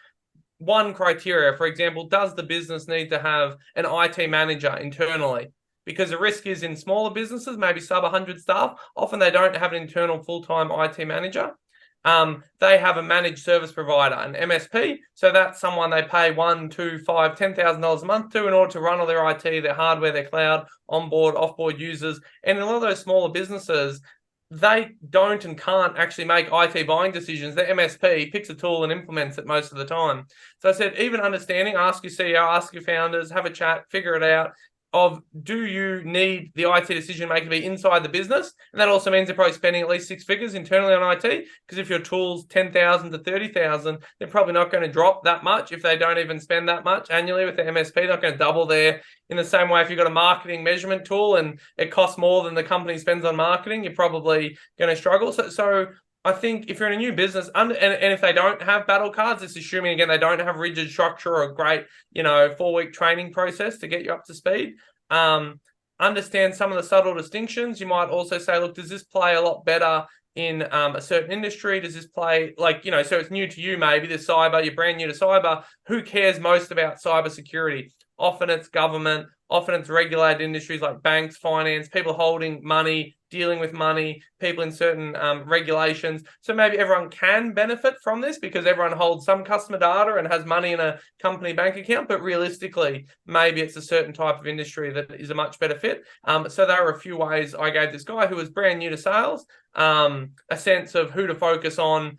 one criteria. For example, does the business need to have an IT manager internally? Because the risk is in smaller businesses, maybe sub 100 staff, often they don't have an internal full-time IT manager. They have a managed service provider, an MSP. So that's someone they pay $1, $2, $5, $10,000 a month to in order to run all their IT, their hardware, their cloud, onboard, offboard users. And in a lot of those smaller businesses, they don't and can't actually make IT buying decisions. The MSP picks a tool and implements it most of the time. So I said, even understanding, ask your CEO, ask your founders, have a chat, figure it out of, do you need the IT decision maker to be inside the business? And that also means they're probably spending at least six figures internally on IT, because if your tool's 10,000 to 30,000, they're probably not going to drop that much if they don't even spend that much annually with the MSP. They're not going to double there. In the same way, if you've got a marketing measurement tool and it costs more than the company spends on marketing, you're probably going to struggle. So I think if you're in a new business, and if they don't have battle cards, it's assuming, again, they don't have rigid structure or a great, 4-week training process to get you up to speed. Understand some of the subtle distinctions. You might also say, look, does this play a lot better in a certain industry? Does this play so it's new to you, maybe the cyber, you're brand new to cyber. Who cares most about cybersecurity? Often it's government, often it's regulated industries like banks, finance, people holding money, dealing with money, people in certain regulations. So maybe everyone can benefit from this because everyone holds some customer data and has money in a company bank account, but realistically, maybe it's a certain type of industry that is a much better fit. So there are a few ways I gave this guy who was brand new to sales a sense of who to focus on.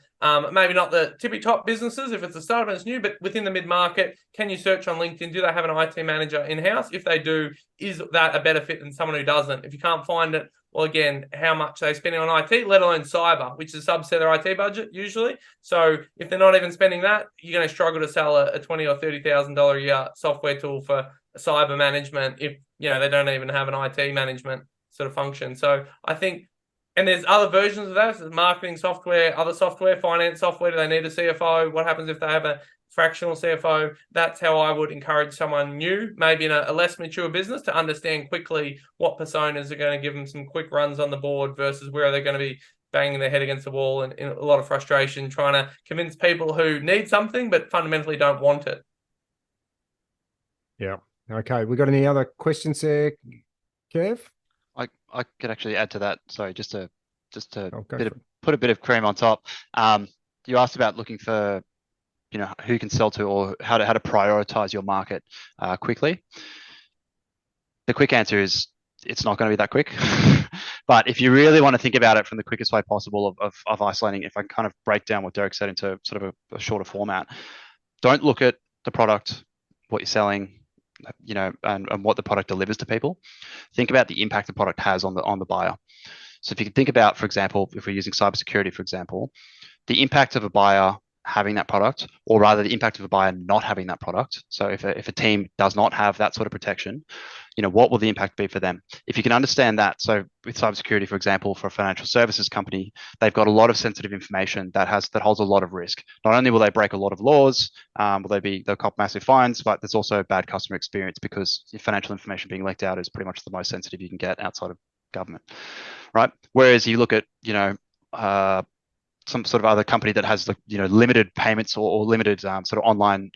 Maybe not the tippy top businesses if it's a startup and it's new, but within the mid-market, can you search on LinkedIn? Do they have an IT manager in-house? If they do, is that a better fit than someone who doesn't? If you can't find it, well, again, how much they're spending on IT, let alone cyber, which is a subset of their IT budget usually. So if they're not even spending that, you're going to struggle to sell a $20,000 or $30,000 a year software tool for cyber management if they don't even have an IT management sort of function. So I think, and there's other versions of that. So marketing software, other software, finance software. Do they need a CFO? What happens if they have a fractional CFO? That's how I would encourage someone new, maybe in a less mature business, to understand quickly what personas are going to give them some quick runs on the board versus where they're going to be banging their head against the wall and in a lot of frustration trying to convince people who need something but fundamentally don't want it. Yeah. Okay. We got any other questions there, Kev? I could actually add to that. Sorry, just to put a bit of cream on top. You asked about looking for, who you can sell to or how to prioritize your market quickly. The quick answer is it's not going to be that quick. But if you really want to think about it from the quickest way possible of isolating, if I kind of break down what Derek said into sort of a shorter format, don't look at the product, what you're selling, and what the product delivers to people. Think about the impact the product has on the buyer. So if you can think about, for example, if we're using cybersecurity, for example, the impact of a buyer having that product, or rather the impact of a buyer not having that product. So if a team does not have that sort of protection, what will the impact be for them? If you can understand that, so with cybersecurity, for example, for a financial services company, they've got a lot of sensitive information that holds a lot of risk. Not only will they break a lot of laws, they'll cop massive fines, but there's also bad customer experience because financial information being leaked out is pretty much the most sensitive you can get outside of government, right? Whereas you look at, some sort of other company that has limited payments or limited sort of online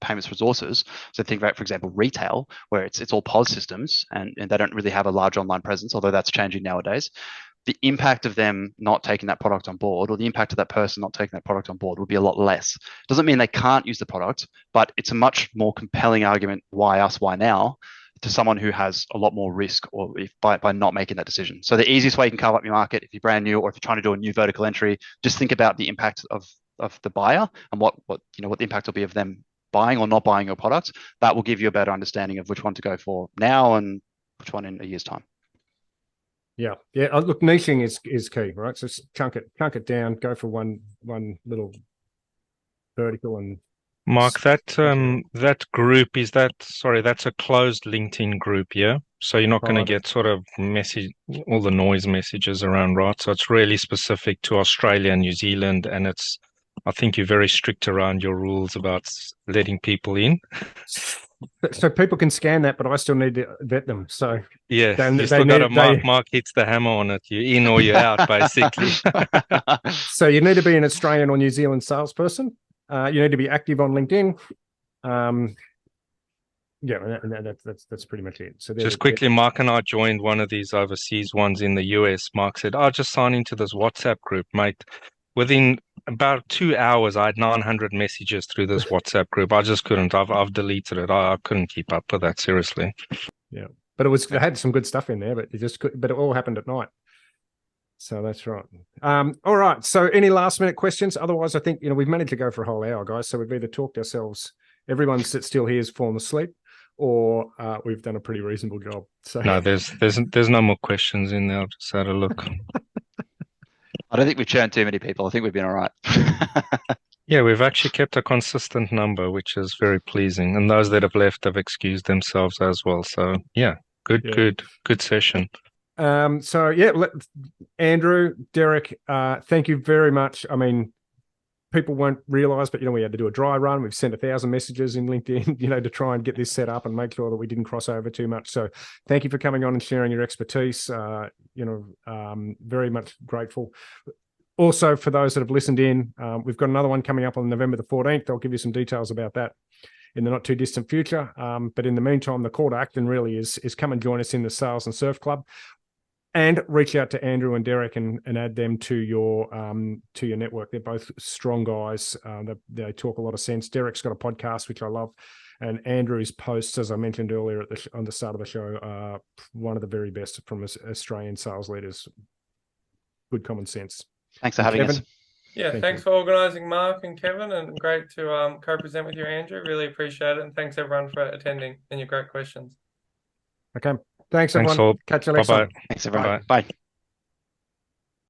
payments resources. So think about, for example, retail, where it's all POS systems and they don't really have a large online presence, although that's changing nowadays. The impact of them not taking that product on board, or the impact of that person not taking that product on board, would be a lot less. Doesn't mean they can't use the product, but it's a much more compelling argument, why us, why now, to someone who has a lot more risk, or by not making that decision. So the easiest way you can carve up your market, if you're brand new, or if you're trying to do a new vertical entry, just think about the impact of the buyer and what the impact will be of them buying or not buying your product. That will give you a better understanding of which one to go for now and which one in a year's time. Yeah. Look, niching is key, right? So chunk it down, go for one little vertical. And Mark, that group that's a closed LinkedIn group, yeah. So you're not going to get sort of all the noise messages around, right? So it's really specific to Australia and New Zealand, and I think you're very strict around your rules about letting people in. So people can scan that, but I still need to vet them. So yeah, you still got to Mark hits the hammer on it. You're in or you're out, basically. So you need to be an Australian or New Zealand salesperson. You need to be active on LinkedIn. That's pretty much it. So just quickly, Mark and I joined one of these overseas ones in the US. Mark said, "I'll just sign into this WhatsApp group, mate." Within about 2 hours, I had 900 messages through this WhatsApp group. I just couldn't. I've deleted it. I couldn't keep up with that, seriously. Yeah, but it had some good stuff in there, but it all happened at night. So that's right. All right. So any last minute questions? Otherwise, I think we've managed to go for a whole hour, guys. So we've either talked ourselves. Everyone that's still here has fallen asleep, or we've done a pretty reasonable job. So no, there's no more questions in there. I've just had a look. I don't think we've churned too many people. I think we've been all right. Yeah, we've actually kept a consistent number, which is very pleasing. And those that have left have excused themselves as well. So yeah, good session. So yeah, Andrew, Derek, thank you very much. I mean, people won't realize, but we had to do a dry run. We've sent 1,000 messages in LinkedIn, to try and get this set up and make sure that we didn't cross over too much. So thank you for coming on and sharing your expertise. Very much grateful. Also, for those that have listened in, we've got another one coming up on November the 14th. I'll give you some details about that in the not too distant future. But in the meantime, the call to action really is come and join us in the Sales and Surf Club. And reach out to Andrew and Derek and add them to your network. They're both strong guys. They talk a lot of sense. Derek's got a podcast, which I love. And Andrew's posts, as I mentioned earlier on the start of the show, are one of the very best from Australian sales leaders. Good common sense. Thanks for having us. Yeah, thanks for organising, Mark and Kevin, and great to co-present with you, Andrew. Really appreciate it. And thanks, everyone, for attending and your great questions. Okay. Thanks, everyone. Thanks all. Catch you next time. Thanks, everyone. Bye.